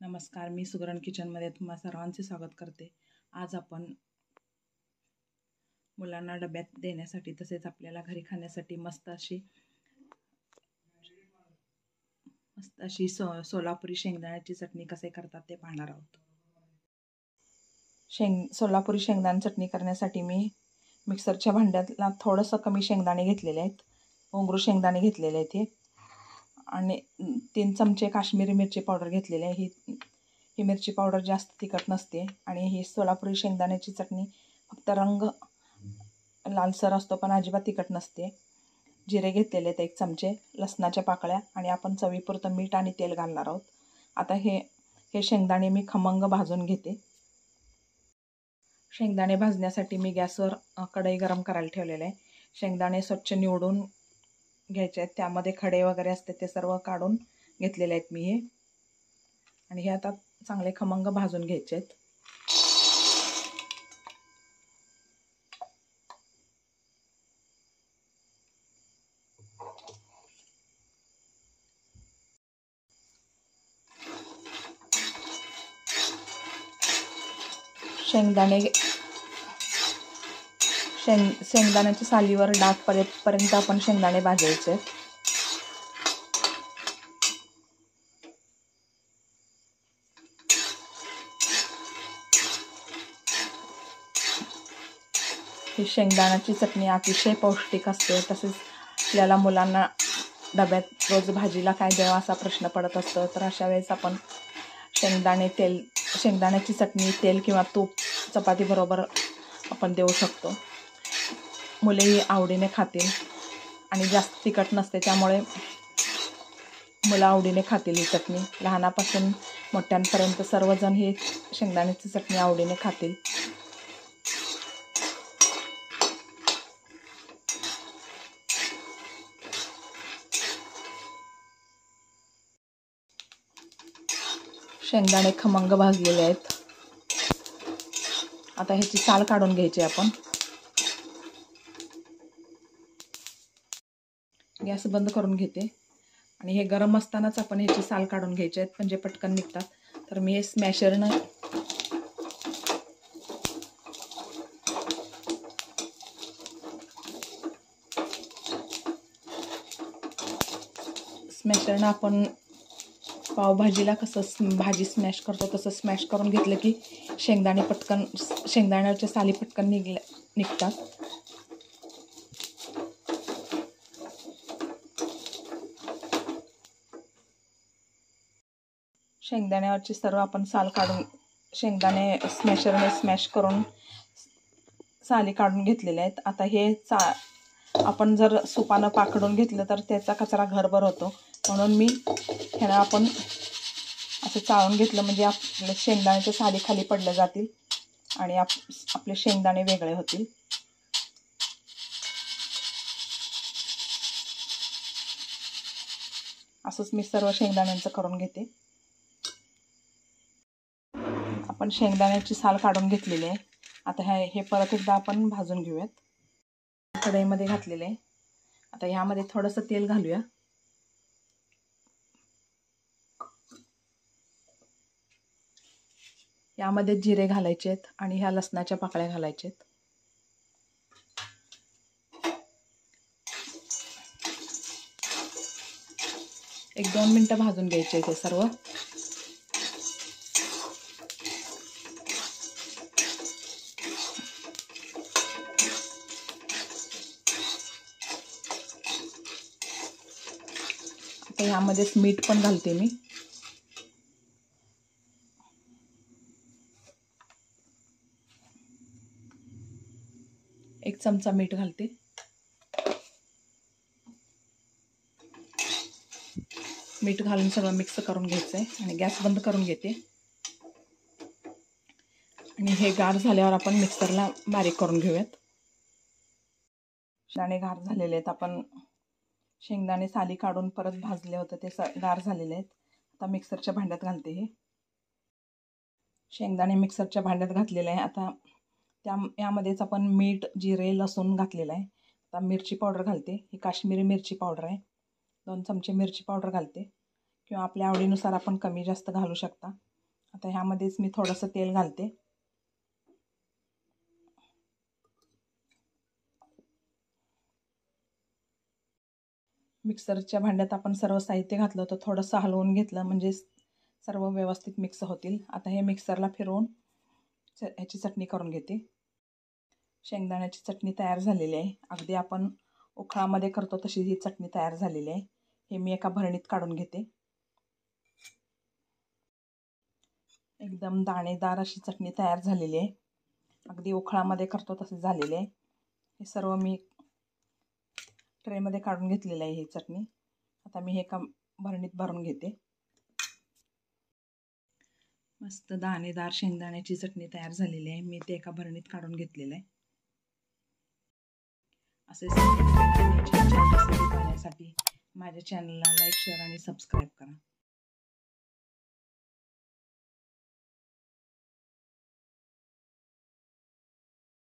नमस्कार, मी सुगरण किचनमध्ये तुम्हा सर्वांचे स्वागत करते। आज आपण मुलांना डब्यात देण्यासाठी तसेच आपल्याला घरी खाण्यासाठी मस्त अशी सोलापुरी शेंगदाण्याची चटणी कसे करतात ते पाहणार आहोत। सोलापुरी शेंगदाणे चटणी करण्यासाठी मी मिक्सरच्या भांड्यातला थोडंसं कमी शेंगदाणे घेतलेले आहेत, घोंगरू शेंगदाणे घेतलेले आहेत हे, आणि 3 चमचे काश्मीरी मिरची पावडर घेतलेली आहे। ही मिरची पावडर जास्त तिखट नसते आणि ही सोलापुरी शेंगदाण्याची चटणी फक्त रंग लालसर असतो पण अजिबात तिखट नसते। जिरे घेतलेले आहेत 1 चमचे, लसणाच्या पाकळ्या, आणि आपण चवीपुरतं मीठ आणि तेल घालणार आहोत। आता हे शेंगदाणे मी खमंग भाजून घेते। शेंगदाणे भाजण्यासाठी मी गॅसवर कढई गरम करायला ठेवलेलं आहे। शेंगदाणे स्वच्छ निवडून घ्यायचे आहेत, त्यामध्ये खडे वगैरे असते ते सर्व काढून घेतलेले आहेत मी हे, आणि हे आता चांगले खमंग भाजून घ्यायचे आहेत। शेंगदाण्याच्या सालीवर डाग पर्यंत आपण शेंगदाणे भाजायचे। ही शेंगदाण्याची चटणी अतिशय पौष्टिक असते, तसेच आपल्याला मुलांना डब्यात रोज भाजीला काय द्यावा असा प्रश्न पडत असतो, तर अशा वेळेस आपण शेंगदाण्याची चटणी तेल किंवा तूप चपातीबरोबर आपण देऊ शकतो। मुलेही आवडीने खातील आणि जास्त तिखट नसते, त्यामुळे मुलं आवडीने खातील ही चटणी। लहानापासून मोठ्यांपर्यंत सर्वजण ही शेंगदाण्याची चटणी आवडीने खातील। शेंगदाणे खमंग भाजलेले आहेत। आता ह्याची साल काढून घ्यायची आपण। गॅस बंद करून घेते आणि हे गरम असतानाच आपण ह्याची साल काढून घ्यायचे आहेत, म्हणजे पटकन निघतात। तर मी हे स्मॅशरने आपण पावभाजीला कसं भाजी स्मॅश करतो तसं स्मॅश करून घेतलं की शेंगदाण्याच्या साली पटकन निघतात। शेंगदाण्यावरची सर्व आपण साल काढून शेंगदाणे स्मॅशरने स्मॅश करून साली काढून घेतलेले आहेत। आता हे आपण जर सुपानं पाकडून घेतलं तर त्याचा कचरा घरभर होतो, म्हणून मी ह्याला आपण असं चाळून घेतलं म्हणजे आपले शेंगदाण्याच्या साली खाली पडल्या जातील आणि आपले शेंगदाणे वेगळे होतील। असंच मी सर्व शेंगदाण्यांचं करून घेते। आपण शेंगदाण्याची साल काढून घेतलेली आहे। आता हे परत एकदा आपण भाजून घेऊयात। कढईमध्ये घातलेले आहे। आता ह्यामध्ये थोडंसं तेल घालूया। यामध्ये जिरे घालायचे आहेत आणि ह्या लसणाच्या पाकळ्या घालायच्या आहेत। 1-2 मिनिटं भाजून घ्यायचे ते सर्व। आता ह्यामध्येच मीठ पण घालते मी। एक चमचा मीठ घालते। मीठ घालून सगळं मिक्स करून घ्यायचं आहे आणि गॅस बंद करून घेते। आणि हे गार झाल्यावर आपण मिक्सरला बारीक करून घेऊयात। शेंगदाणे गार झालेले आहेत। आपण शेंगदाणे साली काढून परत भाजले होते ते गार झालेले आहेत। आता मिक्सरच्या भांड्यात घालते। हे शेंगदाणे मिक्सरच्या भांड्यात घातलेले आहे। आता यामध्येच आपण मीठ, जिरे, लसूण घातलेलं आहे। आता मिरची पावडर घालते। ही काश्मीरी मिरची पावडर आहे। 2 चमचे मिरची पावडर घालते, किंवा आपल्या आवडीनुसार आपण कमी जास्त घालू शकता। आता ह्यामध्येच मी थोडंसं तेल घालते. मिक्सरच्या भांड्यात आपण सर्व साहित्य घातलं तर थोडंसं हलवून घेतलं म्हणजे सर्व व्यवस्थित मिक्स होतील. आता हे मिक्सरला फिरवून ह्याची चटणी करून घेते. शेंगदाण्याची चटणी तयार झालेली आहे. अगदी आपण उखळामध्ये करतो तशी ही चटणी तयार झालेली आहे. हे मी एका भरणीत काढून घेते. एकदम दाणेदार अशी चटणी तयार झालेली आहे. अगदी उखळामध्ये करतो तसे झालेले आहे. हे सर्व मी ट्रेमध्ये काढून घेतलेलं आहे ही चटणी. आता मी हे एका भरणीत भरून घेते. मस्त दाणेदार शेंगदाण्याची चटणी तयार झालेली आहे. मी ते एका भरणीत काढून घेतलेलं आहे. असे छान छान रेसिपी पाहण्यासाठी माझ्या चॅनलला लाईक, शेअर आणि सबस्क्राईब करा.